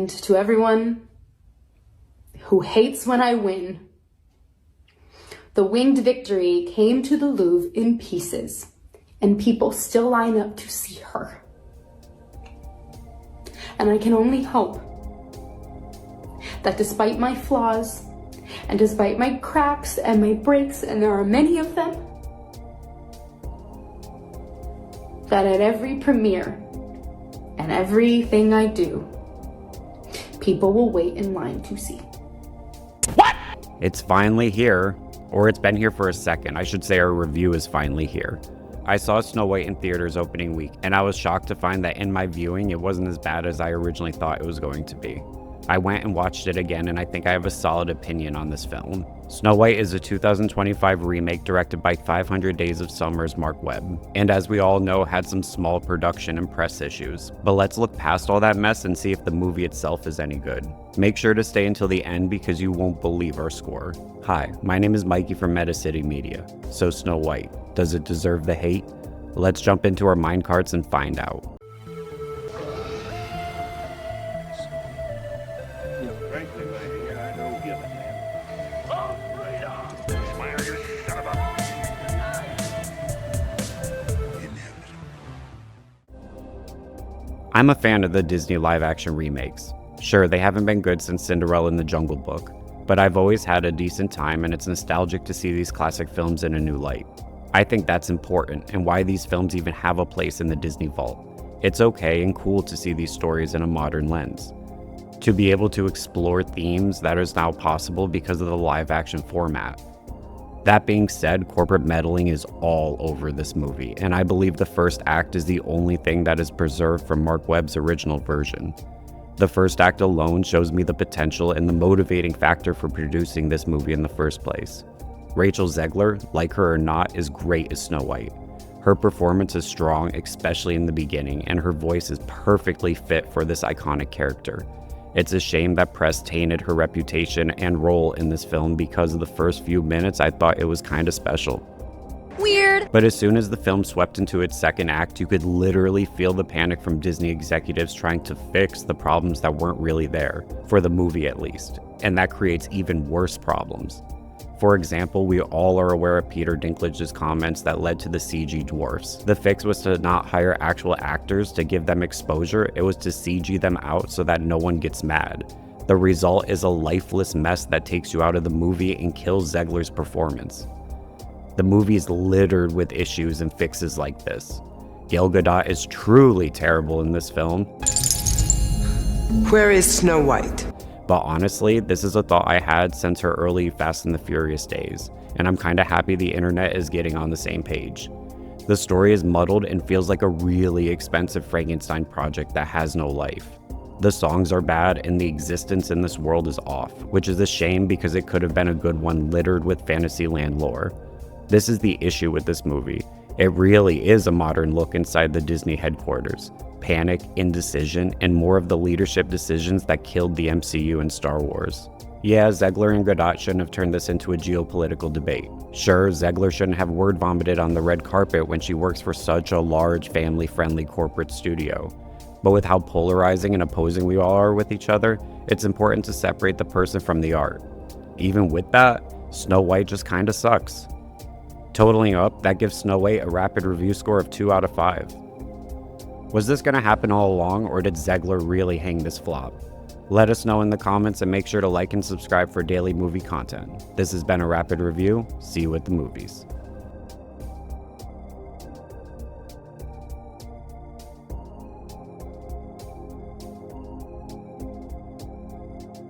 And to everyone who hates when I win, the winged victory came to the Louvre in pieces, and people still line up to see her. And I can only hope that despite my flaws, and despite my cracks and my breaks, and there are many of them, that at every premiere and everything I do, people will wait in line to see. What? It's finally here, or it's been here for a second. I should say our review is finally here. I saw Snow White in theaters opening week, and I was shocked to find that in my viewing, it wasn't as bad as I originally thought it was going to be. I went and watched it again, and I think I have a solid opinion on this film. Snow White is a 2025 remake directed by 500 Days of Summer's Mark Webb, and as we all know, had some small production and press issues. But let's look past all that mess and see if the movie itself is any good. Make sure to stay until the end because you won't believe our score. Hi, my name is Mikey from Metacity Media. So Snow White, does it deserve the hate? Let's jump into our mind carts and find out. I'm a fan of the Disney live-action remakes. Sure, they haven't been good since Cinderella and the Jungle Book, but I've always had a decent time and it's nostalgic to see these classic films in a new light. I think that's important and why these films even have a place in the Disney vault. It's okay and cool to see these stories in a modern lens. To be able to explore themes that is now possible because of the live-action format. That being said, corporate meddling is all over this movie, and I believe the first act is the only thing that is preserved from Mark Webb's original version. The first act alone shows me the potential and the motivating factor for producing this movie in the first place. Rachel Zegler, like her or not, is great as Snow White. Her performance is strong, especially in the beginning, and her voice is perfectly fit for this iconic character. It's a shame that press tainted her reputation and role in this film because of the first few minutes I thought it was kinda special. Weird. But as soon as the film swept into its second act, you could literally feel the panic from Disney executives trying to fix the problems that weren't really there, for the movie at least, and that creates even worse problems. For example, we all are aware of Peter Dinklage's comments that led to the CG dwarfs. The fix was to not hire actual actors to give them exposure, it was to CG them out so that no one gets mad. The result is a lifeless mess that takes you out of the movie and kills Zegler's performance. The movie is littered with issues and fixes like this. Gal Gadot is truly terrible in this film. Where is Snow White? But honestly, this is a thought I had since her early Fast and the Furious days, and I'm kinda happy the internet is getting on the same page. The story is muddled and feels like a really expensive Frankenstein project that has no life. The songs are bad and the existence in this world is off, which is a shame because it could have been a good one littered with Fantasyland lore. This is the issue with this movie. It really is a modern look inside the Disney headquarters. Panic, indecision, and more of the leadership decisions that killed the MCU and Star Wars. Yeah, Zegler and Gadot shouldn't have turned this into a geopolitical debate. Sure, Zegler shouldn't have word vomited on the red carpet when she works for such a large, family-friendly corporate studio. But with how polarizing and opposing we all are with each other, it's important to separate the person from the art. Even with that, Snow White just kinda sucks. Totaling up, that gives Snow White a rapid review score of 2 out of 5. Was this gonna happen all along, or did Zegler really hang this flop? Let us know in the comments and make sure to like and subscribe for daily movie content. This has been a Rapid Review. See you at the movies.